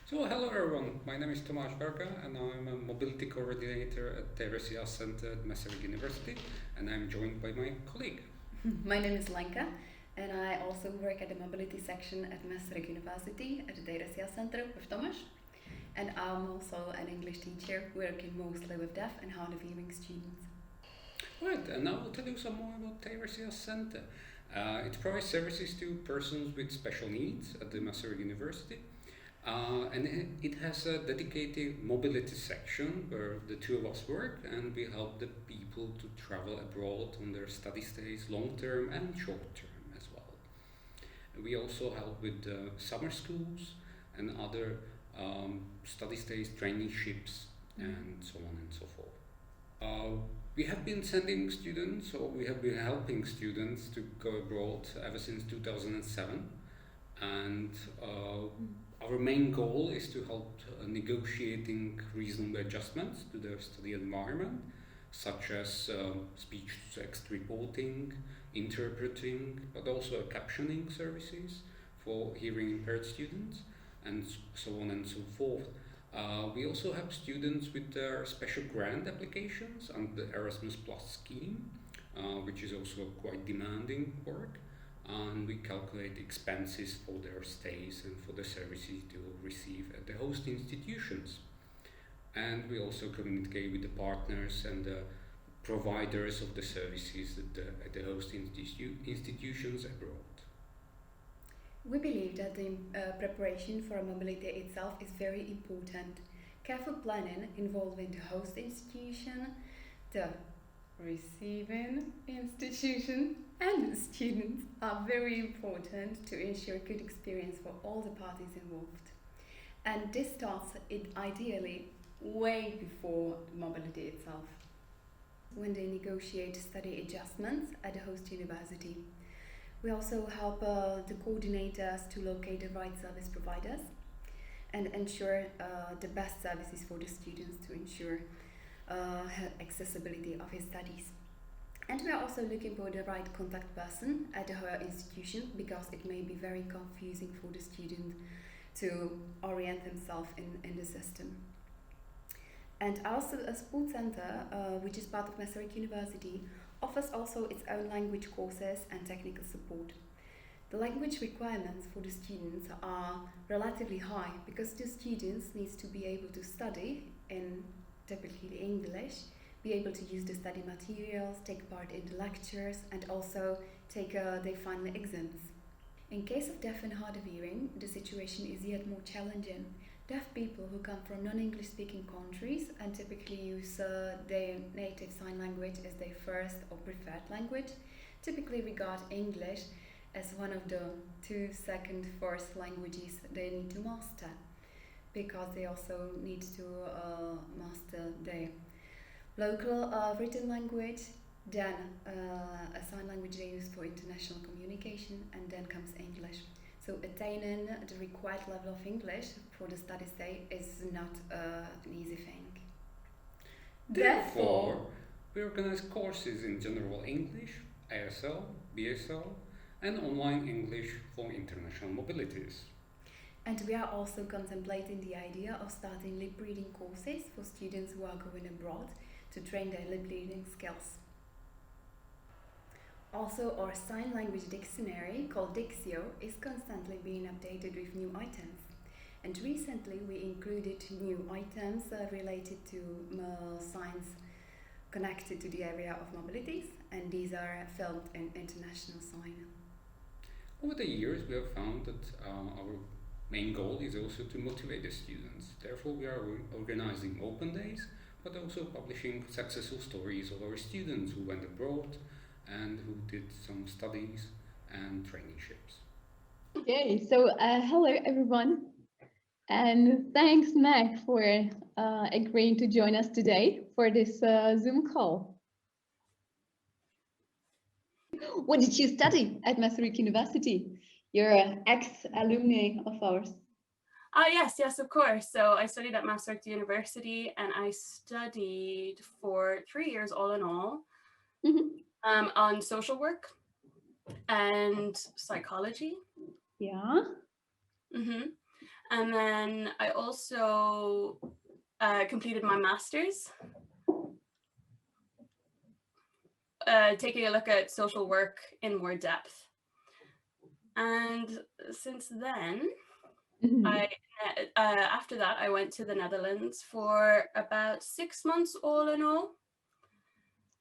So hello everyone, my name is Tomasz Berga and I'm a mobility coordinator at the RCS Center at Messerich University, and I'm joined by my colleague. My name is Lenka, and I also work at the mobility section at Maastricht University at the Data Science Center with Tomasz. And I'm also an English teacher working mostly with deaf and hard of hearing students. Right, and now I'll tell you some more about the RCS Center. It provides services to persons with special needs at the Messerich University. And it has a dedicated mobility section where the two of us work and we help the people to travel abroad on their study stays, long term and short term as well. We also help with summer schools and other study stays, traineeships, and so on and so forth. Uh, we have been sending students, or we have been helping students to go abroad ever since 2007. And our main goal is to help negotiating reasonable adjustments to their study environment, such as speech to text reporting, interpreting, but also captioning services for hearing impaired students, and so on and so forth. We also have students with their special grant applications under the Erasmus Plus scheme, which is also quite demanding work, and we calculate expenses for their stays and for the services they will receive at the host institutions. And we also communicate with the partners and the providers of the services at the host institutions abroad. We believe that the preparation for mobility itself is very important. Careful planning involving the host institution, the receiving institution, and the students are very important to ensure good experience for all the parties involved. And this starts ideally way before mobility itself, when they negotiate study adjustments at the host university. We also help the coordinators to locate the right service providers and ensure the best services for the students to ensure accessibility of his studies. And we are also looking for the right contact person at her institution, because it may be very confusing for the student to orient himself in the system. And also a sport center, which is part of Maastricht University, offers also its own language courses and technical support. The language requirements for the students are relatively high, because the students need to be able to study in typically English, be able to use the study materials, take part in the lectures, and also take their final exams. In case of deaf and hard of hearing, the situation is yet more challenging. Deaf people who come from non-English speaking countries and typically use their native sign language as their first or preferred language typically regard English as one of the two second first languages they need to master, because they also need to master their local written language, then a sign language they use for international communication, and then comes English. So attaining the required level of English for the study stay is not an easy thing. Therefore, we organize courses in general English, ASL, BSL, and online English for international mobilities. And we are also contemplating the idea of starting lip reading courses for students who are going abroad to train their lip reading skills. Also, our sign language dictionary, called Dixio, is constantly being updated with new items. And recently we included new items related to signs connected to the area of mobilities, and these are filmed in international sign. Over the years, we have found that our main goal is also to motivate the students. Therefore, we are organizing open days, but also publishing successful stories of our students who went abroad and who did some studies and traineeships. Okay, so hello everyone, and thanks Meg for agreeing to join us today for this Zoom call. What did you study at Maastricht University? You're an ex-alumni of ours. Yes, of course. So I studied at Maastricht University, and I studied for 3 years all in all on social work and psychology. Yeah. And then I also completed my master's, taking a look at social work in more depth. And since then, after that, I went to the Netherlands for about 6 months all in all.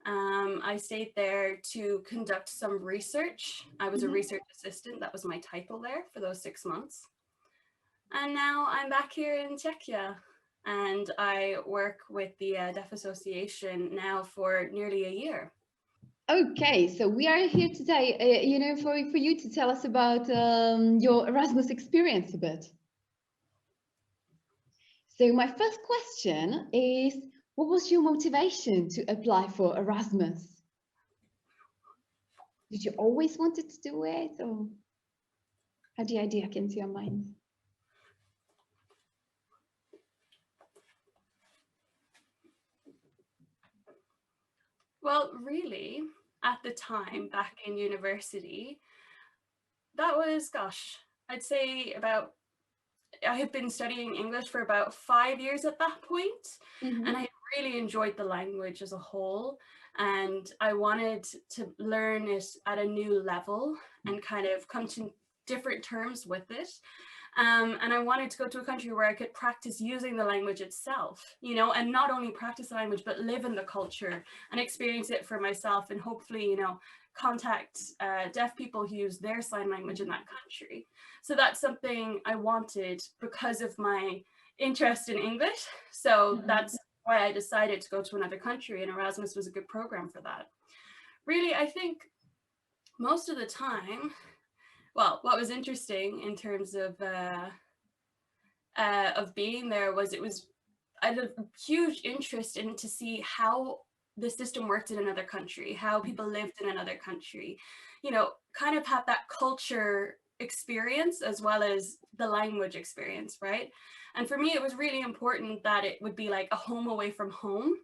I stayed there to conduct some research. I was a research assistant. That was my title there for those 6 months. And now I'm back here in Czechia, and I work with the Deaf Association now for nearly a year. Okay, so we are here today, for you to tell us about your Erasmus experience a bit. So my first question is, what was your motivation to apply for Erasmus? Did you always wanted to do it, or how did the idea came to your mind? Well, really, at the time back in university, that was, gosh, I'd say I had been studying English for about 5 years at that point, and I really enjoyed the language as a whole, and I wanted to learn it at a new level and kind of come to different terms with it. And I wanted to go to a country where I could practice using the language itself, and not only practice the language, but live in the culture and experience it for myself, and hopefully, contact deaf people who use their sign language in that country. So that's something I wanted because of my interest in English. So that's why I decided to go to another country, and Erasmus was a good program for that. Really, I think most of the time, well, what was interesting in terms of being there was I had a huge interest in to see how the system worked in another country, how people lived in another country, kind of have that culture experience as well as the language experience, right? And for me, it was really important that it would be like a home away from home,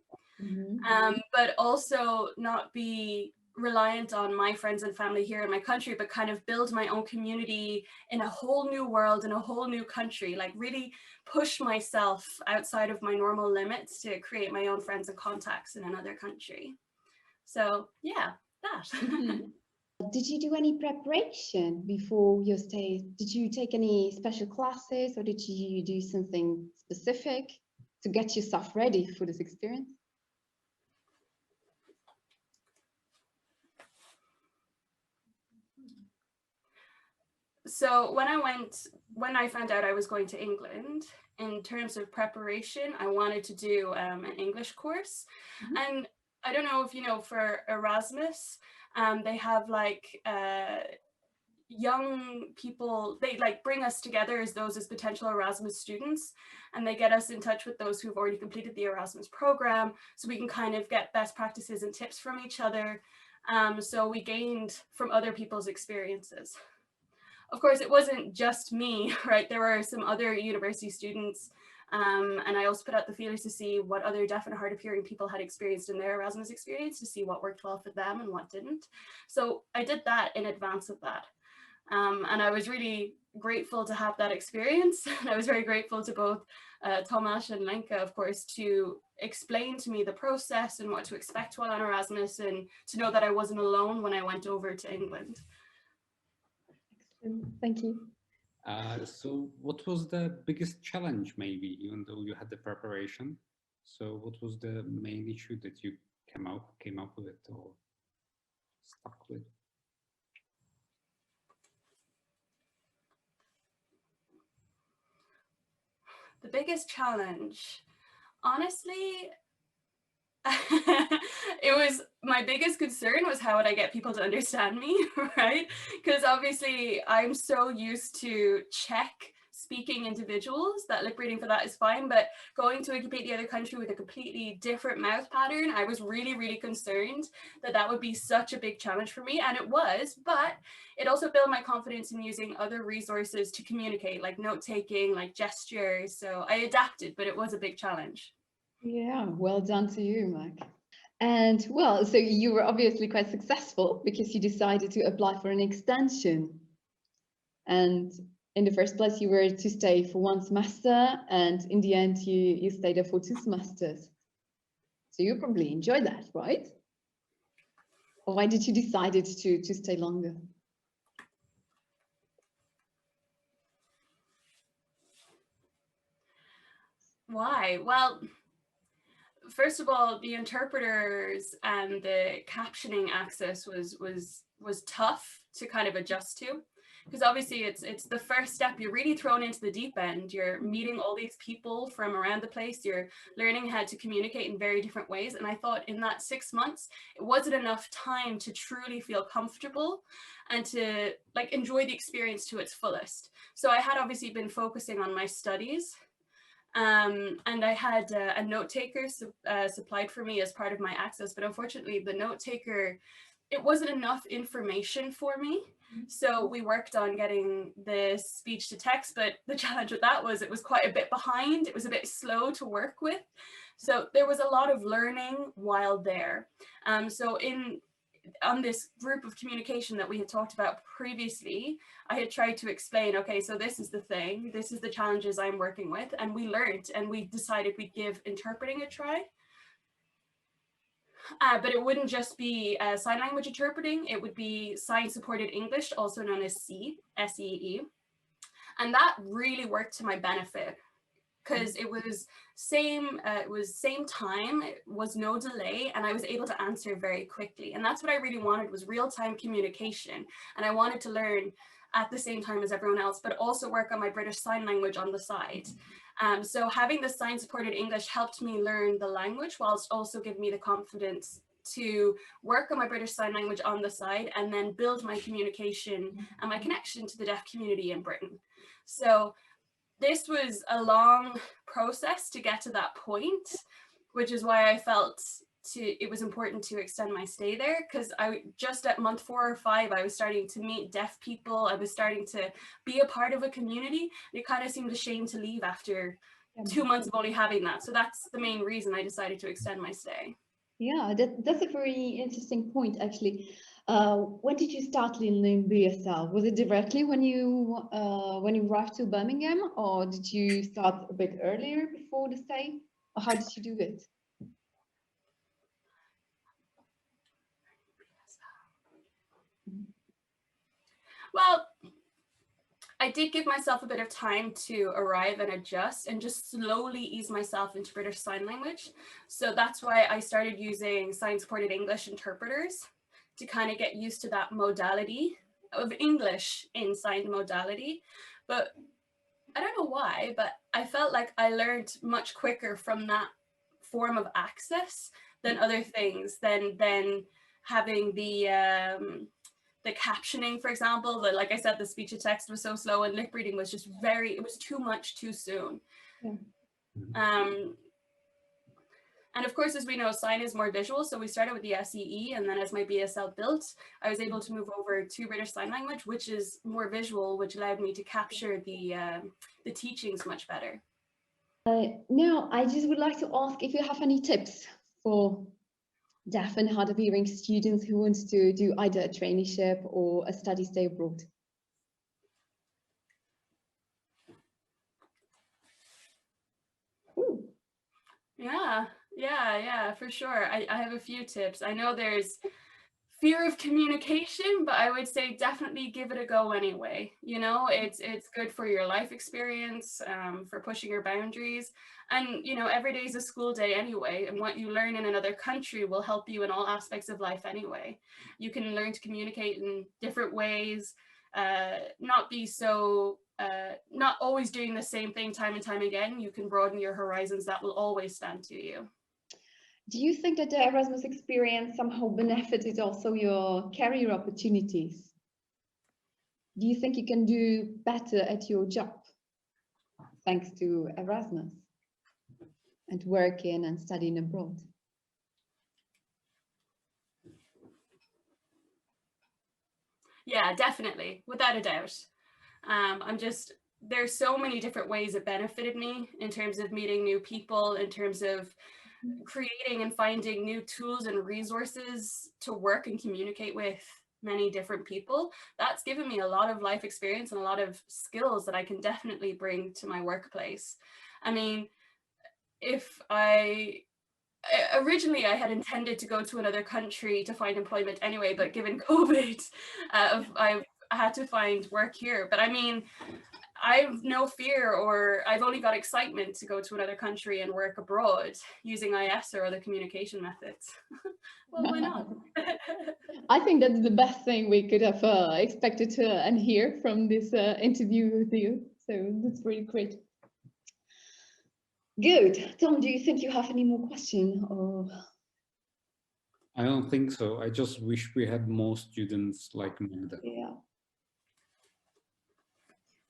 but also not be reliant on my friends and family here in my country, but kind of build my own community in a whole new world, in a whole new country, like really push myself outside of my normal limits to create my own friends and contacts in another country. So yeah, that. Did you do any preparation before your stay? Did you take any special classes, or did you do something specific to get yourself ready for this experience? So when I found out I was going to England, in terms of preparation, I wanted to do an English course. And I don't know if you know, for Erasmus, they have like young people, they like bring us together as potential Erasmus students, and they get us in touch with those who've already completed the Erasmus program, so we can kind of get best practices and tips from each other. So we gained from other people's experiences. Of course, it wasn't just me, right? There were some other university students, and I also put out the feelers to see what other deaf and hard of hearing people had experienced in their Erasmus experience, to see what worked well for them and what didn't. So I did that in advance of that. And I was really grateful to have that experience. And I was very grateful to both Tomasz and Lenka, of course, to explain to me the process and what to expect while on Erasmus, and to know that I wasn't alone when I went over to England. Thank you. So what was the biggest challenge, maybe, even though you had the preparation? So what was the main issue that you came up with or stuck with? The biggest challenge, honestly, it was, my biggest concern was how would I get people to understand me, right? Because obviously I'm so used to Czech speaking individuals that lip reading for that is fine, but going to a completely other country with a completely different mouth pattern, I was really, really concerned that that would be such a big challenge for me, and it was, but it also built my confidence in using other resources to communicate, like note-taking, like gestures, so I adapted, but it was a big challenge. Yeah, well done to you, Mac. And well, so you were obviously quite successful because you decided to apply for an extension. And in the first place, you were to stay for 1 semester, and in the end, you stayed there for 2 semesters. So you probably enjoyed that, right? Or why did you decide to stay longer? Why? Well, first of all, the interpreters and the captioning access was tough to kind of adjust to, because obviously it's the first step. You're really thrown into the deep end. You're meeting all these people from around the place. You're learning how to communicate in very different ways. And I thought in that 6 months, it wasn't enough time to truly feel comfortable and to like enjoy the experience to its fullest. So I had obviously been focusing on my studies. And I had a note taker supplied for me as part of my access, but unfortunately the note taker, it wasn't enough information for me. So we worked on getting the speech to text, but the challenge with that was it was quite a bit behind. It was a bit slow to work with. So there was a lot of learning while there. So on this group of communication that we had talked about previously, I had tried to explain, okay, so this is the thing, this is the challenges I'm working with, and we learned and we decided we'd give interpreting a try. But it wouldn't just be sign language interpreting, it would be sign supported English, also known as SEE. And that really worked to my benefit, because it was same time, it was no delay, and I was able to answer very quickly. And that's what I really wanted, was real-time communication. And I wanted to learn at the same time as everyone else, but also work on my British Sign Language on the side. So having the sign supported English helped me learn the language, whilst also giving me the confidence to work on my British Sign Language on the side and then build my communication and my connection to the deaf community in Britain. So this was a long process to get to that point, which is why I felt it was important to extend my stay there, because I just at month 4 or 5, I was starting to meet deaf people. I was starting to be a part of a community. And it kind of seemed a shame to leave after 2 months of only having that. So that's the main reason I decided to extend my stay. Yeah, that's a very interesting point, actually. When did you start learning BSL? Was it directly when you arrived to Birmingham, or did you start a bit earlier before the stay, or how did you do it? Well, I did give myself a bit of time to arrive and adjust and just slowly ease myself into British Sign Language. So that's why I started using sign supported English interpreters to kind of get used to that modality of English in signed modality. But I don't know why, but I felt like I learned much quicker from that form of access than other things, than having the captioning, for example. Like I said, the speech to text was so slow, and lip reading was just it was too much too soon. Yeah. And of course, as we know, sign is more visual. So we started with the SEE, and then as my BSL built, I was able to move over to British Sign Language, which is more visual, which allowed me to capture the teachings much better. Now, I just would like to ask if you have any tips for deaf and hard of hearing students who want to do either a traineeship or a study stay abroad. Ooh. Yeah, for sure. I have a few tips. I know there's fear of communication, but I would say definitely give it a go anyway. You know, it's good for your life experience, for pushing your boundaries. And, you know, every day is a school day anyway. And what you learn in another country will help you in all aspects of life anyway. You can learn to communicate in different ways, not be so, not always doing the same thing time and time again. You can broaden your horizons. That will always stand to you. Do you think that the Erasmus experience somehow benefited also your career opportunities? Do you think you can do better at your job thanks to Erasmus and working and studying abroad? Yeah, definitely, without a doubt. There's so many different ways it benefited me in terms of meeting new people, in terms of creating and finding new tools and resources to work and communicate with many different people, that's given me a lot of life experience and a lot of skills that I can definitely bring to my workplace. I mean, if originally I had intended to go to another country to find employment anyway, but given COVID, I had to find work here. But I mean, I've no fear, or I've only got excitement to go to another country and work abroad using IS or other communication methods. Well, why not? I think that's the best thing we could have expected to and hear from this interview with you. So that's really great. Good. Tom, do you think you have any more questions? Or... I don't think so. I just wish we had more students like Magda. Yeah.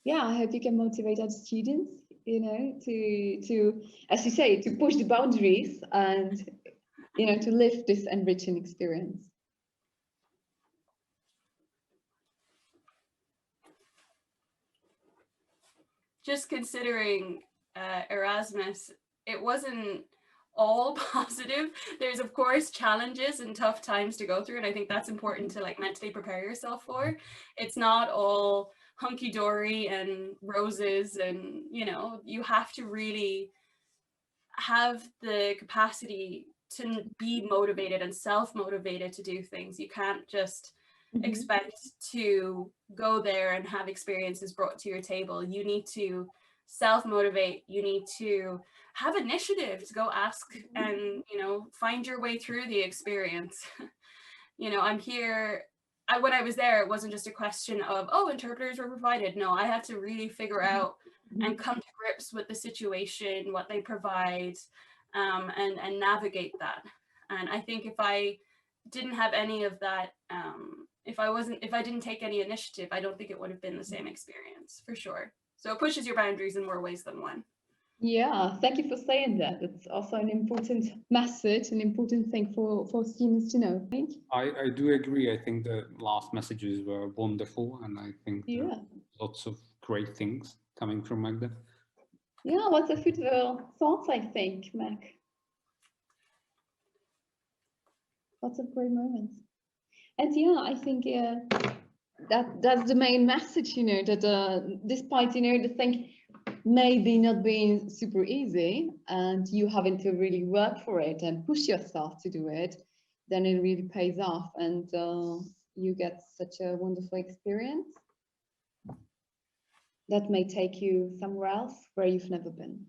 Yeah, I hope you can motivate other students, you know, to, as you say, to push the boundaries and, you know, to live this enriching experience. Just considering Erasmus, it wasn't all positive. There's of course challenges and tough times to go through, and I think that's important to like mentally prepare yourself for. It's not all hunky-dory and roses, and you know, you have to really have the capacity to be motivated and self-motivated to do things. You can't just expect to go there and have experiences brought to your table. You need to self-motivate. You need to have initiative to go ask and, you know, find your way through the experience. You know, I'm here. When I was there, it wasn't just a question of, oh, interpreters were provided. No, I had to really figure out and come to grips with the situation, what they provide, and navigate that. And I think if I didn't have any of that, if I didn't take any initiative, I don't think it would have been the same experience, for sure. So it pushes your boundaries in more ways than one. Yeah, thank you for saying that. It's also an important message, an important thing for students to know. I do agree. I think the last messages were wonderful, and I think there are lots of great things coming from Magda. Yeah, lots of good thoughts, I think, Mac. Lots of great moments. And yeah, I think that's the main message, you know, that despite, you know, the thing maybe not being super easy and you having to really work for it and push yourself to do it, then it really pays off and you get such a wonderful experience that may take you somewhere else where you've never been.